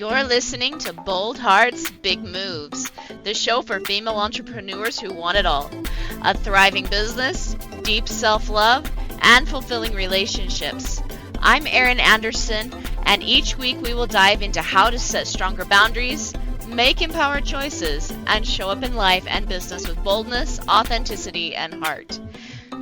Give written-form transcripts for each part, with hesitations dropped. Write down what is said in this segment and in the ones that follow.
You're listening to Bold Hearts, Big Moves, the show for female entrepreneurs who want it all. A thriving business, deep self-love, and fulfilling relationships. I'm Erin Anderson, and each week we will dive into how to set stronger boundaries, make empowered choices, and show up in life and business with boldness, authenticity, and heart.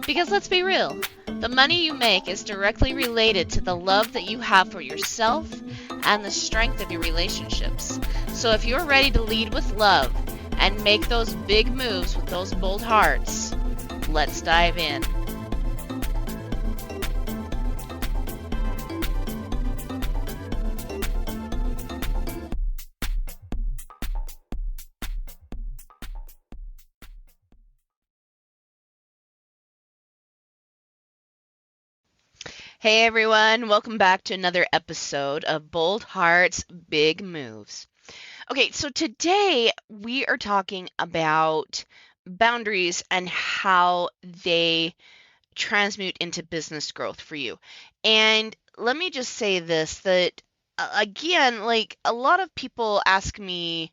Because let's be real, the money you make is directly related to the love that you have for yourself and the strength of your relationships. So if you're ready to lead with love and make those big moves with those bold hearts, let's dive in. Hey everyone, welcome back to another episode of Bold Hearts, Big Moves. Okay, so today we are talking about boundaries and how they transmute into business growth for you. And let me just say this, that again, like a lot of people ask me,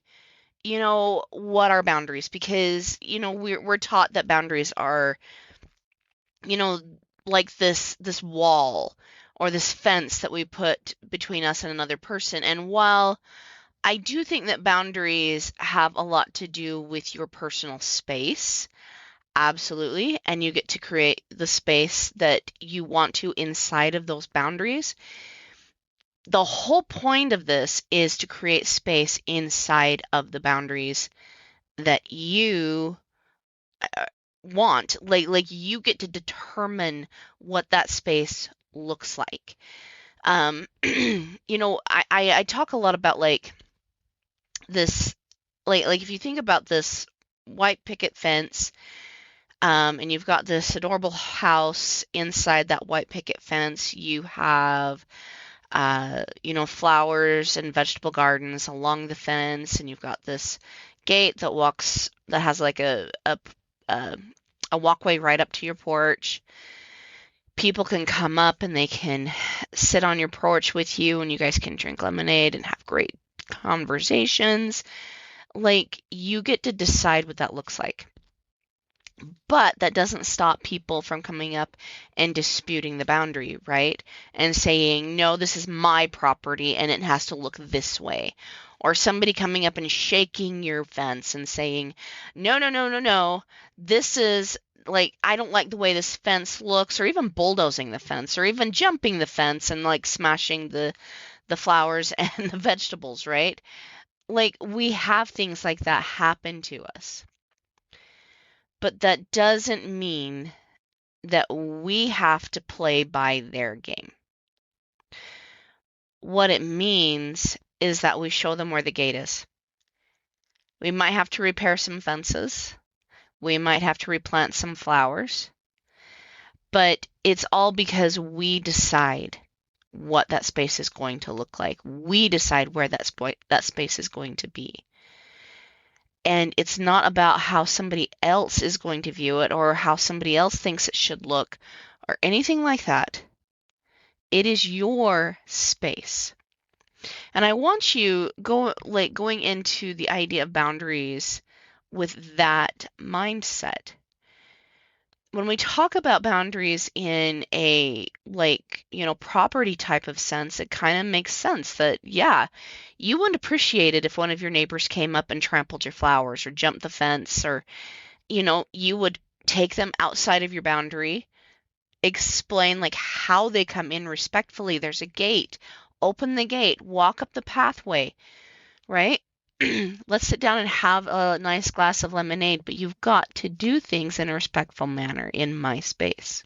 what are boundaries? Because, we're taught that boundaries are, you know, like this wall or this fence that we put between us and another person. And while I do think that boundaries have a lot to do with your personal space, absolutely, and you get to create the space that you want to inside of those boundaries. The whole point of this is to create space inside of the boundaries that you want. Like you get to determine what that space looks like. I talk a lot about like this, like if you think about this white picket fence, and you've got this adorable house inside that white picket fence. You have flowers and vegetable gardens along the fence, and you've got this gate that has like a walkway right up to your porch. People can come up and they can sit on your porch with you, and you guys can drink lemonade and have great conversations. Like, you get to decide what that looks like. But that doesn't stop people from coming up and disputing the boundary, right? And saying, no, this is my property and it has to look this way. Or somebody coming up and shaking your fence and saying, no, this is like, I don't like the way this fence looks, or even bulldozing the fence, or even jumping the fence and like smashing the flowers and the vegetables, right? Like, we have things like that happen to us. But that doesn't mean that we have to play by their game. What it means is that we show them where the gate is. We might have to repair some fences. We might have to replant some flowers. But it's all because we decide what that space is going to look like. We decide where that space is going to be. And it's not about how somebody else is going to view it or how somebody else thinks it should look or anything like that. It is your space. And I want you going into the idea of boundaries with that mindset. When we talk about boundaries in a property type of sense, it kind of makes sense that, yeah, you wouldn't appreciate it if one of your neighbors came up and trampled your flowers or jumped the fence, or, you would take them outside of your boundary, explain like how they come in respectfully. There's a gate, open the gate, walk up the pathway, right? Let's sit down and have a nice glass of lemonade, but you've got to do things in a respectful manner in my space.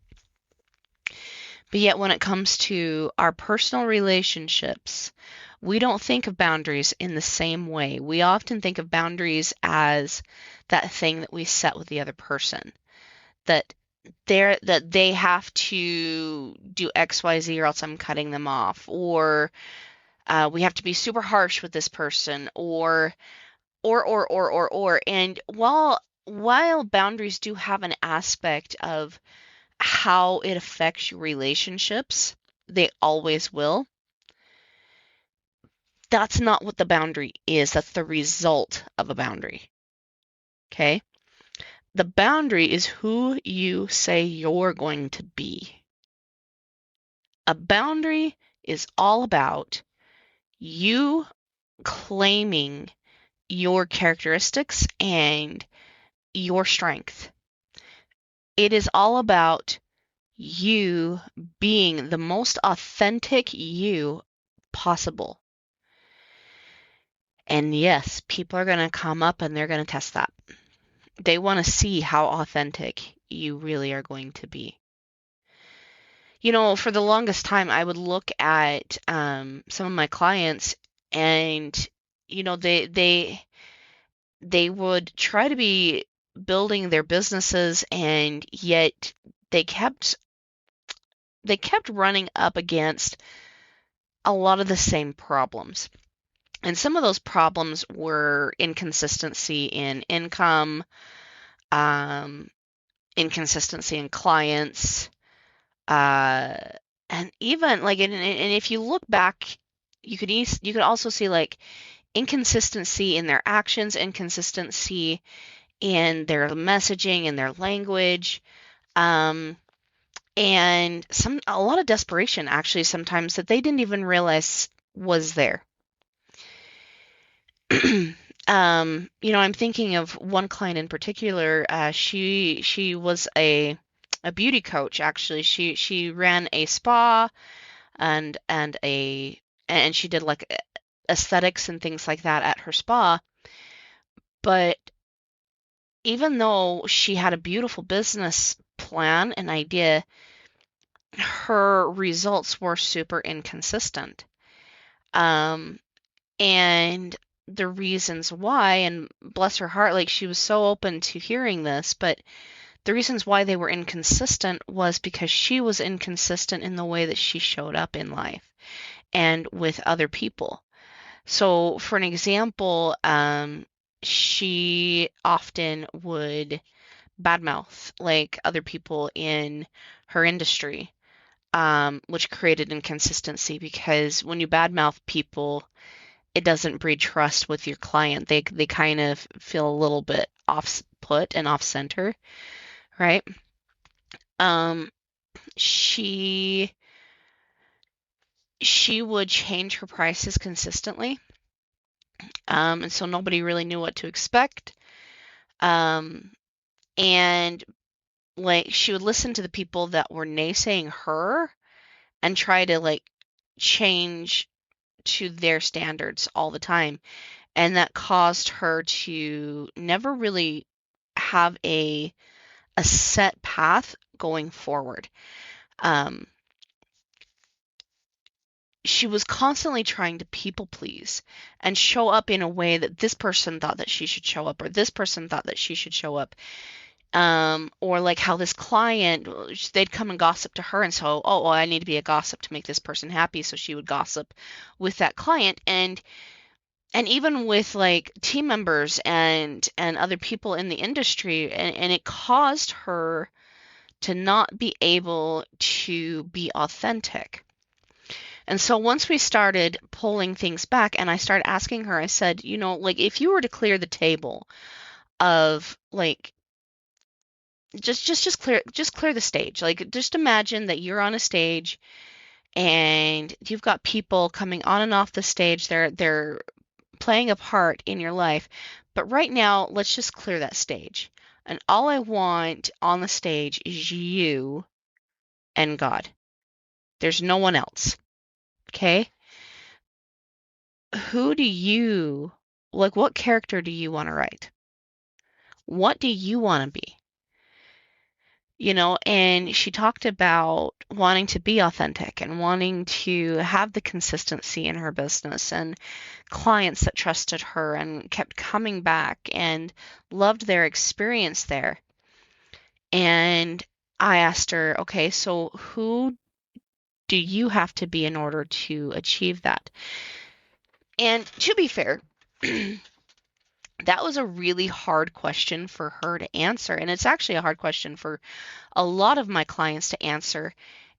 But yet when it comes to our personal relationships, we don't think of boundaries in the same way. We often think of boundaries as that thing that we set with the other person, that they have to do X, Y, Z or else I'm cutting them off, or we have to be super harsh with this person, or. And while boundaries do have an aspect of how it affects your relationships, they always will. That's not what the boundary is. That's the result of a boundary. Okay? The boundary is who you say you're going to be. A boundary is all about you claiming your characteristics and your strength. It is all about you being the most authentic you possible. And yes, people are going to come up and they're going to test that. They want to see how authentic you really are going to be. For the longest time, I would look at some of my clients, and they would try to be building their businesses, and yet they kept running up against a lot of the same problems. And some of those problems were inconsistency in income, inconsistency in clients, and even like, and if you look back, you could also see like inconsistency in their actions, inconsistency in their messaging and their language, and a lot of desperation actually sometimes that they didn't even realize was there. I'm thinking of one client in particular. She was a beauty coach actually. She ran a spa and she did like aesthetics and things like that at her spa. But even though she had a beautiful business plan and idea, her results were super inconsistent. And the reasons why, and bless her heart, like she was so open to hearing this, but the reasons why they were inconsistent was because she was inconsistent in the way that she showed up in life and with other people. So, for an example, she often would badmouth like other people in her industry, which created inconsistency because when you badmouth people, it doesn't breed trust with your client. They kind of feel a little bit off put and off center, right? She would change her prices consistently, and so nobody really knew what to expect. And like she would listen to the people that were naysaying her and try to like change to their standards all the time. And that caused her to never really have a set path going forward. She was constantly trying to people please and show up in a way that this person thought that she should show up, or this person thought that she should show up. Or like how this client, they'd come and gossip to her, and so, oh, well, I need to be a gossip to make this person happy, so she would gossip with that client, and even with like team members and other people in the industry, and it caused her to not be able to be authentic. And so once we started pulling things back and I started asking her, I said, like if you were to clear the table of like just clear the stage. Like just imagine that you're on a stage and you've got people coming on and off the stage. They're playing a part in your life. But right now, let's just clear that stage. And all I want on the stage is you and God. There's no one else. Okay? Who do you, like, what character do you want to write? What do you want to be? And she talked about wanting to be authentic and wanting to have the consistency in her business and clients that trusted her and kept coming back and loved their experience there. And I asked her, okay, so who do you have to be in order to achieve that? And to be fair, that was a really hard question for her to answer. And it's actually a hard question for a lot of my clients to answer.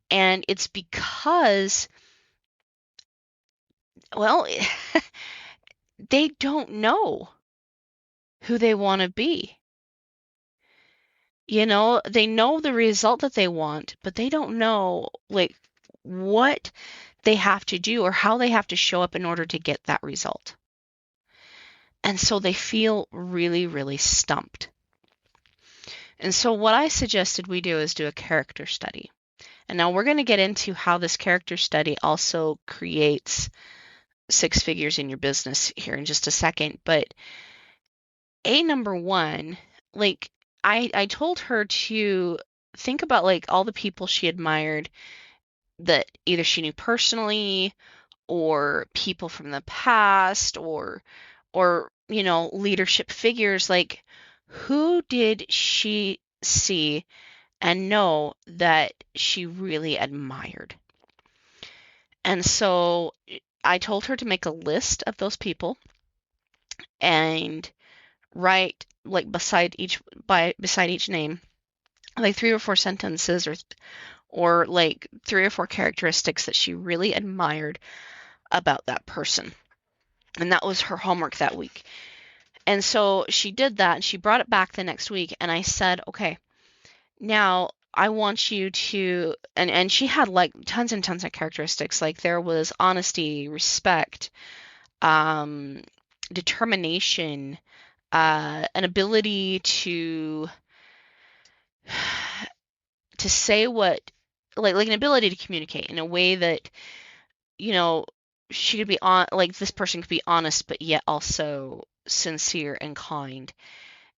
And it's because Well, they don't know who they want to be. They know the result that they want, but they don't know like what they have to do or how they have to show up in order to get that result. And so they feel really, really stumped. And so what I suggested we do is do a character study. And now we're going to get into how this character study also creates six figures in your business here in just a second. But number one, like I told her to think about like all the people she admired that either she knew personally or people from the past or leadership figures. Like, who did she see and know that she really admired? And so I told her to make a list of those people and write like beside each name like three or four sentences or like three or four characteristics that she really admired about that person. And that was her homework that week. And so she did that and she brought it back the next week and I said, okay, now I want you to, and she had like tons and tons of characteristics. Like there was honesty, respect, determination, an ability to say what, like an ability to communicate in a way that, you know, she could be on, like this person could be honest, but yet also sincere and kind.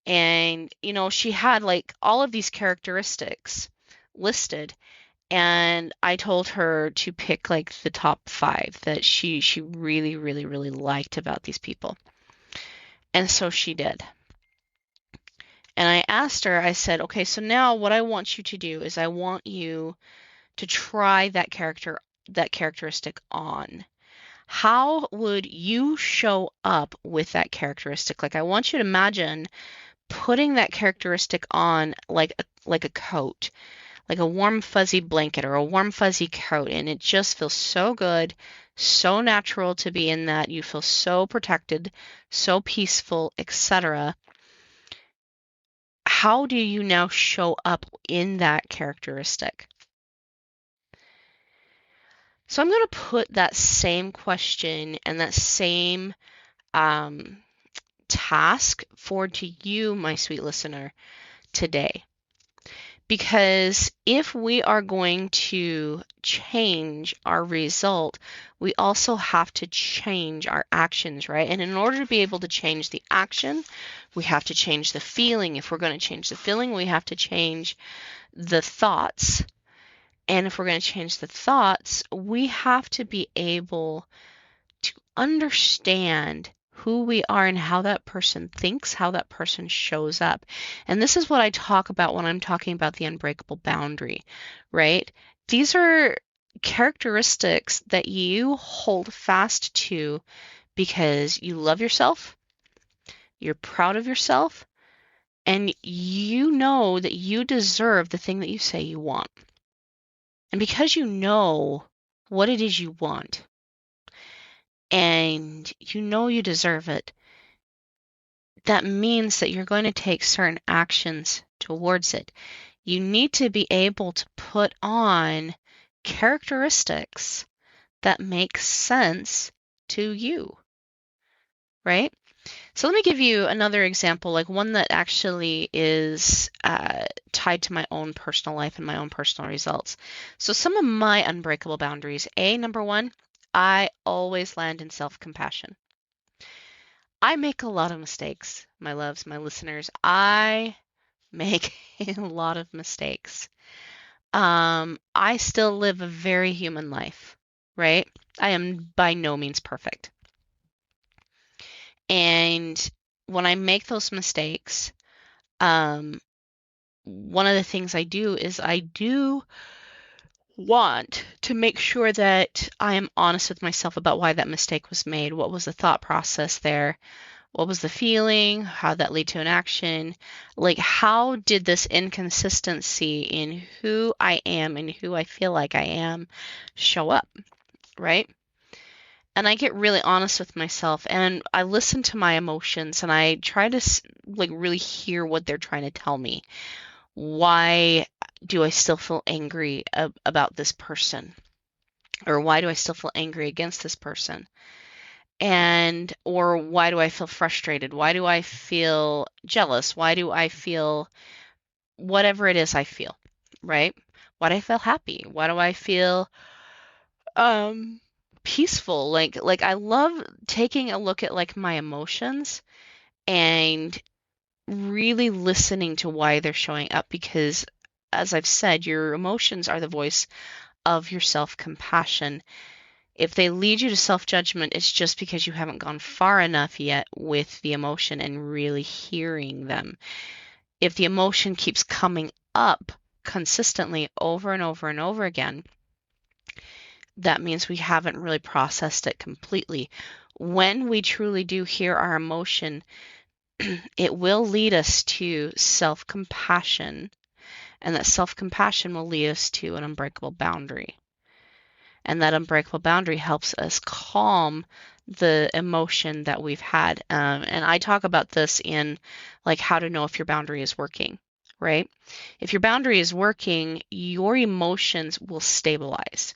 And, she had like all of these characteristics listed. And I told her to pick like the top 5 that she really, really, really liked about these people. And so she did. And I asked her, I said, okay, so now what I want you to do is I want you to try that characteristic on. How would you show up with that characteristic? Like I want you to imagine putting that characteristic on like a coat, like a warm fuzzy blanket or a warm fuzzy coat, and it just feels so good, so natural to be in that. You feel so protected, so peaceful, etc. How do you now show up in that characteristic? So I'm going to put that same question and that same task forward to you, my sweet listener, today. Because if we are going to change our result, we also have to change our actions, right? And in order to be able to change the action, we have to change the feeling. If we're going to change the feeling, we have to change the thoughts. And if we're going to change the thoughts, we have to be able to understand who we are and how that person thinks, how that person shows up. And this is what I talk about when I'm talking about the unbreakable boundary, right? These are characteristics that you hold fast to because you love yourself, you're proud of yourself, and you know that you deserve the thing that you say you want. And because you know what it is you want, and you know you deserve it, that means that you're going to take certain actions towards it. You need to be able to put on characteristics that make sense to you, right? So let me give you another example, like one that actually is tied to my own personal life and my own personal results. So some of my unbreakable boundaries, number 1, I always land in self-compassion. I make a lot of mistakes, my loves, my listeners. I make a lot of mistakes. I still live a very human life, right? I am by no means perfect. And when I make those mistakes, one of the things I do is I do want to make sure that I am honest with myself about why that mistake was made. What was the thought process there? What was the feeling? How that lead to an action? Like, how did this inconsistency in who I am and who I feel like I am show up, right? And I get really honest with myself, and I listen to my emotions, and I try to like really hear what they're trying to tell me. Why do I still feel angry about this person? Or why do I still feel angry against this person? And or why do I feel frustrated? Why do I feel jealous? Why do I feel whatever it is I feel, right? Why do I feel happy? Why do I feel um peaceful? Like I love taking a look at like my emotions and really listening to why they're showing up, because as I've said, your emotions are the voice of your self-compassion. If they lead you to self-judgment, it's just because you haven't gone far enough yet with the emotion and really hearing them. If the emotion keeps coming up consistently over and over and over again, that means we haven't really processed it completely. When we truly do hear our emotion, it will lead us to self-compassion, and that self-compassion will lead us to an unbreakable boundary. And that unbreakable boundary helps us calm the emotion that we've had. And I talk about this in like how to know if your boundary is working, right? If your boundary is working, your emotions will stabilize.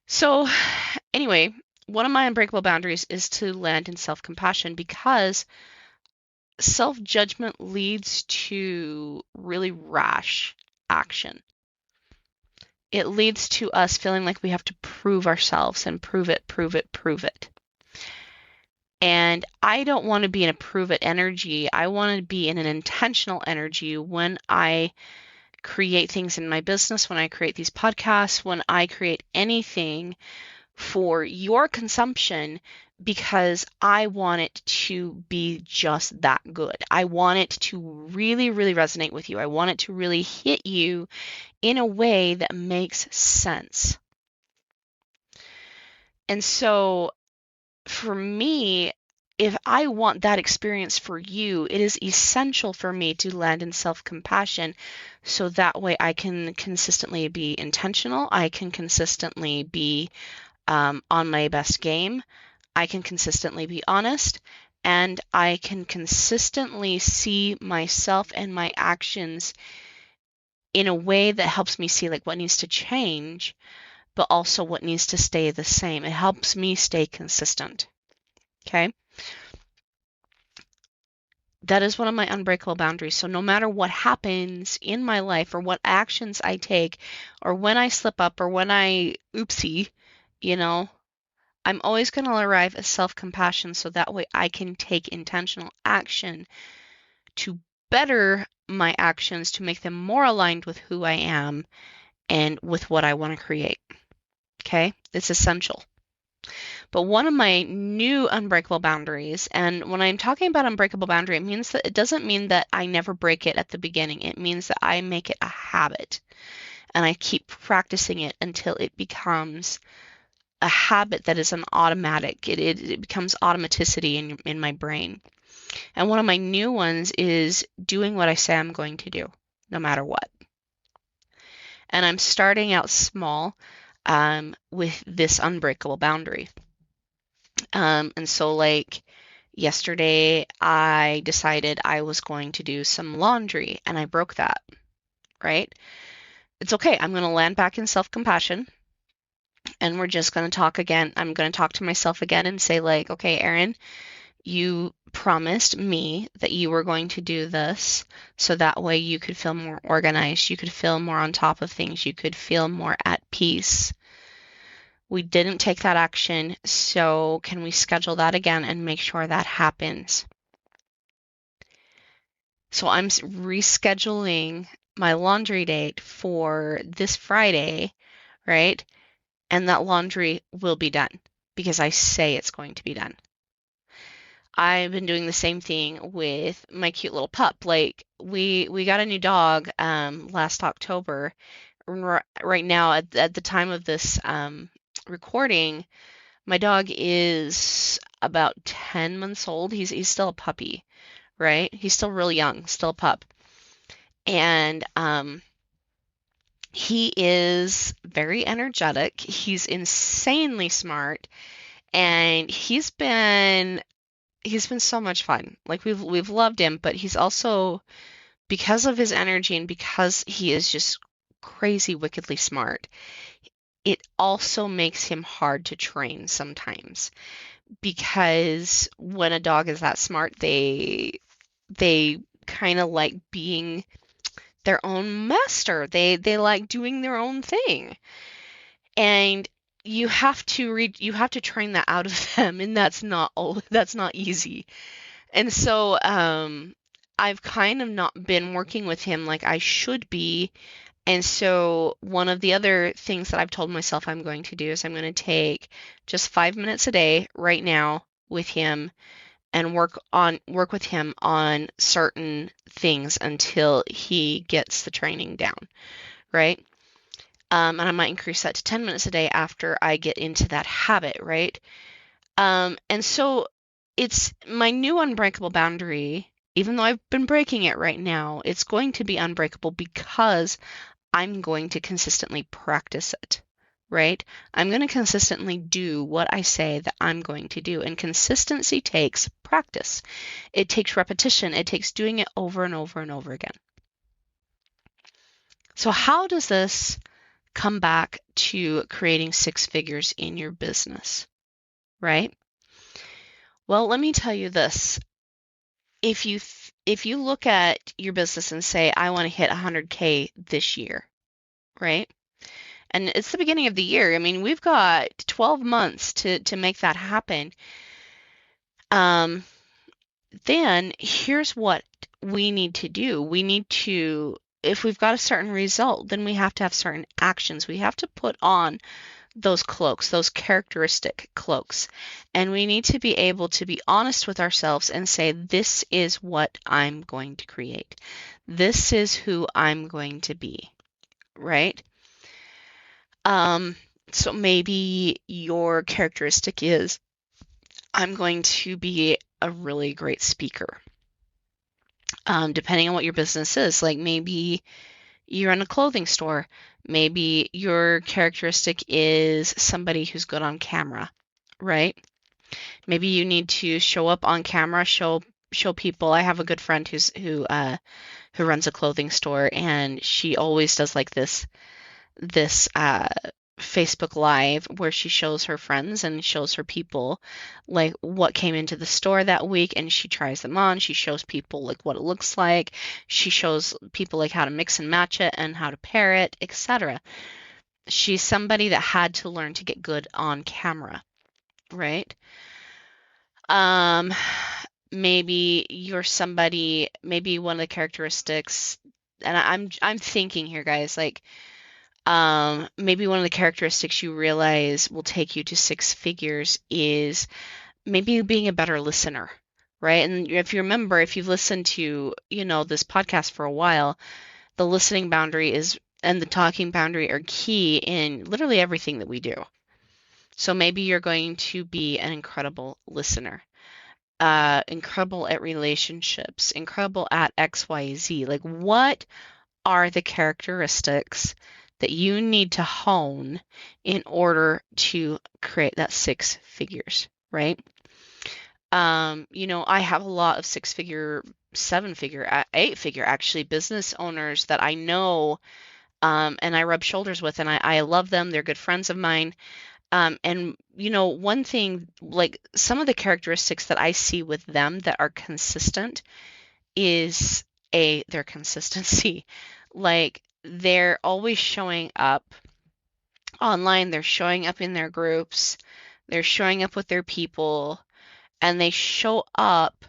So, anyway, one of my unbreakable boundaries is to land in self-compassion, because self-judgment leads to really rash action. It leads to us feeling like we have to prove ourselves and prove it, prove it, prove it. And I don't want to be in a prove it energy. I want to be in an intentional energy when I create things in my business, when I create these podcasts, when I create anything for your consumption, because I want it to be just that good. I want it to really, really resonate with you. I want it to really hit you in a way that makes sense. And so for me, if I want that experience for you, it is essential for me to land in self-compassion, so that way I can consistently be intentional. I can consistently be on my best game. I can consistently be honest, and I can consistently see myself and my actions in a way that helps me see like what needs to change, but also what needs to stay the same. It helps me stay consistent. Okay? That is one of my unbreakable boundaries. So no matter what happens in my life, or what actions I take, or when I slip up, or when I oopsie, you know, I'm always going to arrive at self-compassion, so that way I can take intentional action to better my actions, to make them more aligned with who I am and with what I want to create. Okay? It's essential. But one of my new unbreakable boundaries, and when I'm talking about unbreakable boundary, it means that it doesn't mean that I never break it at the beginning. It means that I make it a habit, and I keep practicing it until it becomes a habit that is an automatic. It becomes automaticity in my brain. And one of my new ones is doing what I say I'm going to do, no matter what. And I'm starting out small with this unbreakable boundary. And so, like yesterday, I decided I was going to do some laundry, and I broke that, right? It's okay. I'm going to land back in self-compassion, and we're just going to talk again. I'm going to talk to myself again and say, like, okay, Erin, you promised me that you were going to do this, so that way you could feel more organized, you could feel more on top of things, you could feel more at peace. We didn't take that action, so can we schedule that again and make sure that happens? So I'm rescheduling my laundry date for this Friday, right? And that laundry will be done because I say it's going to be done. I've been doing the same thing with my cute little pup. Like we got a new dog last October. Right now at the time of this recording, my dog is about 10 months old. He's still a puppy, right? He's still really young, still a pup. And He is very energetic. He's insanely smart, and he's been so much fun. Like we've loved him, but he's also, because of his energy and because he is just crazy wickedly smart, it also makes him hard to train sometimes, because when a dog is that smart, they kind of like being their own master. They like doing their own thing. And you have to train that out of them, and that's not easy. And so I've kind of not been working with him like I should be. And so one of the other things that I've told myself I'm going to do is I'm going to take just 5 minutes a day right now with him and work with him on certain things until he gets the training down, right? And I might increase that to 10 minutes a day after I get into that habit, right? And so it's my new unbreakable boundary. Even though I've been breaking it right now, it's going to be unbreakable because I'm going to consistently practice it, right? I'm going to consistently do what I say that I'm going to do. And consistency takes practice. It takes repetition. It takes doing it over and over and over again. So how does this come back to creating six figures in your business, right? Well, let me tell you this. If you look at your business and say, I want to hit 100K this year, right? And it's the beginning of the year. I mean, we've got 12 months to make that happen. Then here's what we need to do. We need to, if we've got a certain result, then we have to have certain actions. We have to put on those cloaks, those characteristic cloaks. And we need to be able to be honest with ourselves and say, this is what I'm going to create. This is who I'm going to be, right? So maybe your characteristic is, I'm going to be a really great speaker. Depending on what your business is, like maybe you're in a clothing store. Maybe your characteristic is somebody who's good on camera, right? Maybe you need to show up on camera, show people. I have a good friend who runs a clothing store, and she always does like this Facebook Live where she shows her friends and shows her people like what came into the store that week, and she tries them on. She shows people like what it looks like. She shows people like how to mix and match it and how to pair it, etc. She's somebody that had to learn to get good on camera, right? Um, maybe you're somebody, maybe one of the characteristics, and I'm thinking here, guys, like maybe one of the characteristics you realize will take you to six figures is maybe being a better listener, right? And if you remember, if you've listened to, this podcast for a while, the listening boundary is and the talking boundary are key in literally everything that we do. So maybe you're going to be an incredible listener, incredible at relationships, incredible at XYZ. Like, what are the characteristics that you need to hone in order to create that six figures, right? I have a lot of six-figure, seven-figure, eight-figure actually business owners that I know, and I rub shoulders with, and I love them. They're good friends of mine. And one thing, like some of the characteristics that I see with them that are consistent is their consistency. Like they're always showing up online, they're showing up in their groups, they're showing up with their people, and they show up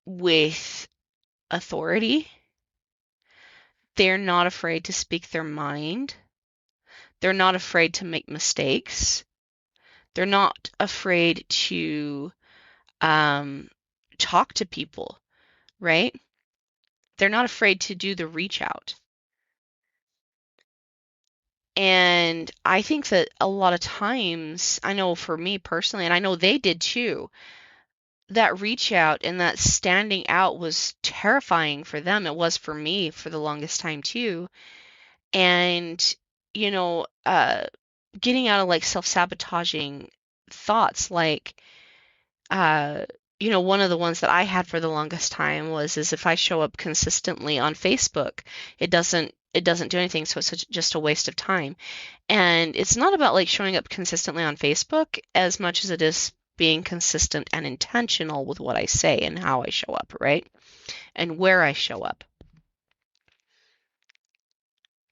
with authority. They're not afraid to speak their mind. They're not afraid to make mistakes. They're not afraid to talk to people, right? They're not afraid to do the reach out. And I think that a lot of times, I know for me personally, and I know they did too, that reach out and that standing out was terrifying for them. It was for me for the longest time too. And, you know, getting out of like self-sabotaging thoughts, like, one of the ones that I had for the longest time is if I show up consistently on Facebook, it doesn't do anything, so it's just a waste of time. And it's not about like showing up consistently on Facebook as much as it is being consistent and intentional with what I say and how I show up, right? And where I show up.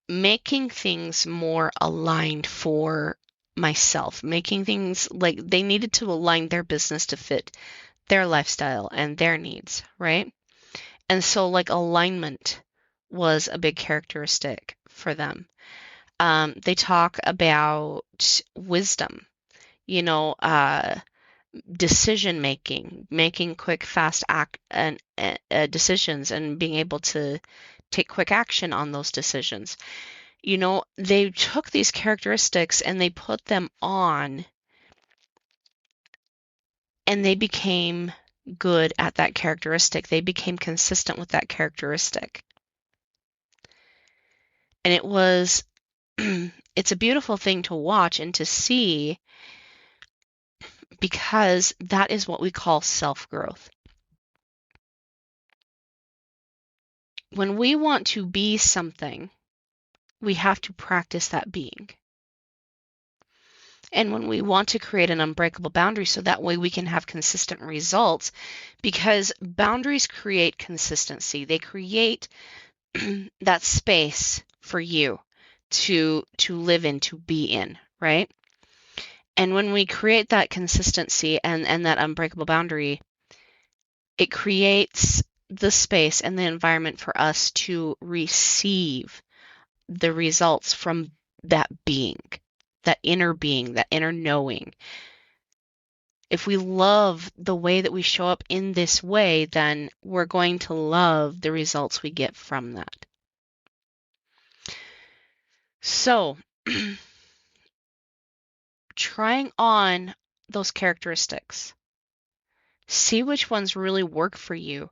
Making things more aligned for myself, making things like they needed to align their business to fit their lifestyle and their needs, right? And so, like, alignment was a big characteristic for them. They talk about wisdom, decision making, making quick, fast decisions, and being able to take quick action on those decisions. They took these characteristics and they put them on, and they became good at that characteristic. They became consistent with that characteristic. And it's a beautiful thing to watch and to see, because that is what we call self-growth. When we want to be something, we have to practice that being. And when we want to create an unbreakable boundary, so that way we can have consistent results, because boundaries create consistency. They create that space for you to live in, to be in, right? And when we create that consistency and that unbreakable boundary, it creates the space and the environment for us to receive the results from that being, that inner knowing. If we love the way that we show up in this way, then we're going to love the results we get from that. So, trying on those characteristics, see which ones really work for you.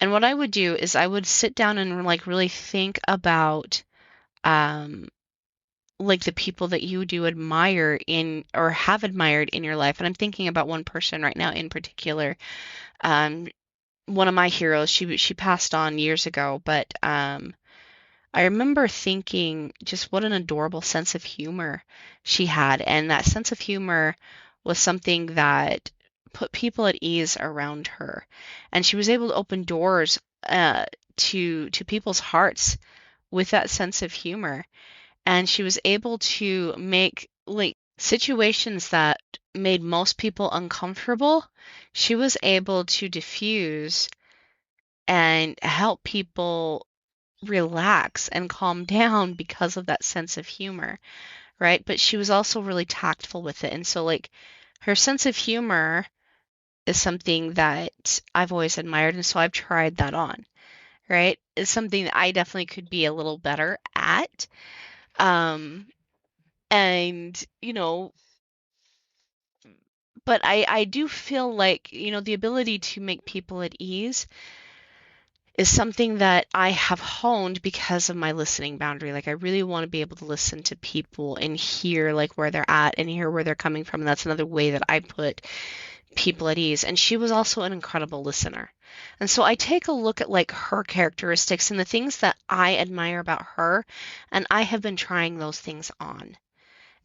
And what I would do is I would sit down and like really think about like the people that you do admire in or have admired in your life. And I'm thinking about one person right now in particular. One of my heroes, she passed on years ago, but I remember thinking just what an adorable sense of humor she had. And that sense of humor was something that put people at ease around her. And she was able to open doors to people's hearts with that sense of humor. And she was able to make like situations that made most people uncomfortable, she was able to diffuse and help people relax and calm down because of that sense of humor, right? But she was also really tactful with it. And so, like, her sense of humor is something that I've always admired. And so I've tried that on, right? It's something that I definitely could be a little better at. And, but I do feel like, the ability to make people at ease is something that I have honed because of my listening boundary. Like, I really want to be able to listen to people and hear like where they're at and hear where they're coming from. And that's another way that I put people at ease. And she was also an incredible listener. And so I take a look at like her characteristics and the things that I admire about her, and I have been trying those things on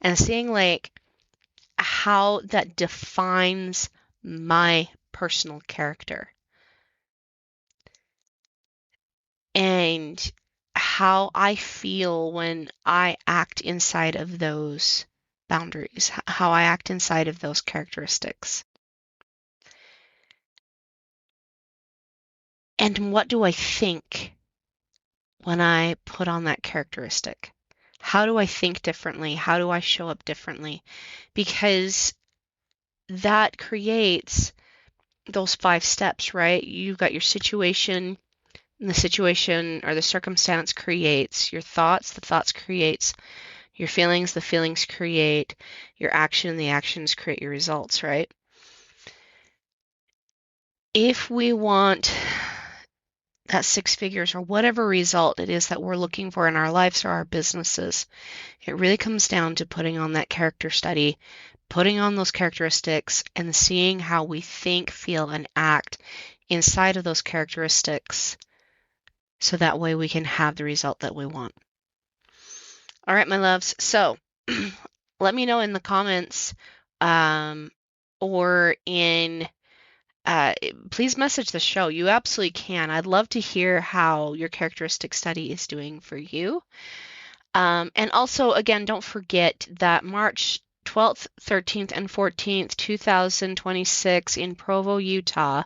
and seeing like how that defines my personal character and how I feel when I act inside of those boundaries, how I act inside of those characteristics. And what do I think when I put on that characteristic? How do I think differently? How do I show up differently? Because that creates those 5 steps, right? You've got your situation, and the situation or the circumstance creates your thoughts, the thoughts creates your feelings, the feelings create your action, and the actions create your results, right? If we want that 6 figures or whatever result it is that we're looking for in our lives or our businesses. It really comes down to putting on that character study, putting on those characteristics, and seeing how we think, feel, and act inside of those characteristics, so that way we can have the result that we want. All right, my loves. So let me know in the comments or in please message the show. You absolutely can. I'd love to hear how your characteristic study is doing for you. And also, again, don't forget that March 12th, 13th, and 14th, 2026 in Provo, Utah,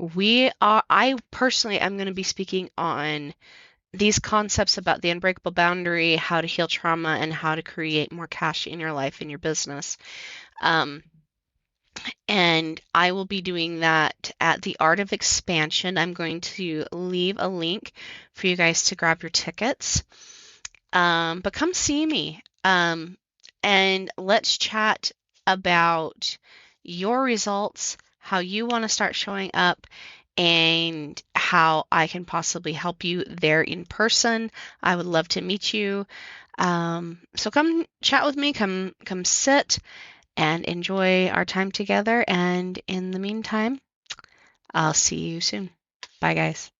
I personally am going to be speaking on these concepts about the unbreakable boundary, how to heal trauma, and how to create more cash in your life and your business. And I will be doing that at the Art of Expansion. I'm going to leave a link for you guys to grab your tickets. But come see me, and let's chat about your results, how you want to start showing up, and how I can possibly help you there in person. I would love to meet you. So come chat with me, come sit and enjoy our time together. And in the meantime, I'll see you soon. Bye, guys.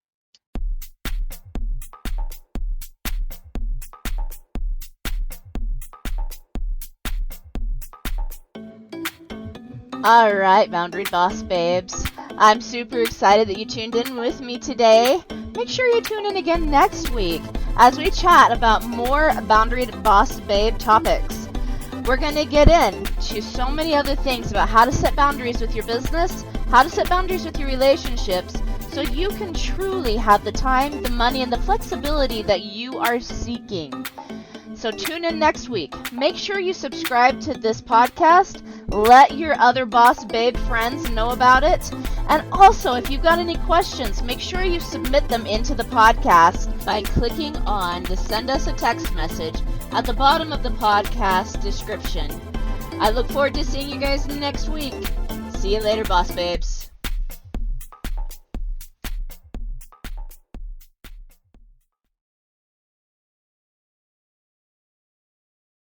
All right, Boundary Boss babes. I'm super excited that you tuned in with me today. Make sure you tune in again next week as we chat about more Boundary Boss babe topics. We're going to get into so many other things about how to set boundaries with your business, how to set boundaries with your relationships, so you can truly have the time, the money, and the flexibility that you are seeking. So tune in next week. Make sure you subscribe to this podcast. Let your other boss babe friends know about it. And also, if you've got any questions, make sure you submit them into the podcast by clicking on the send us a text message at the bottom of the podcast description. I look forward to seeing you guys next week. See you later, boss babes.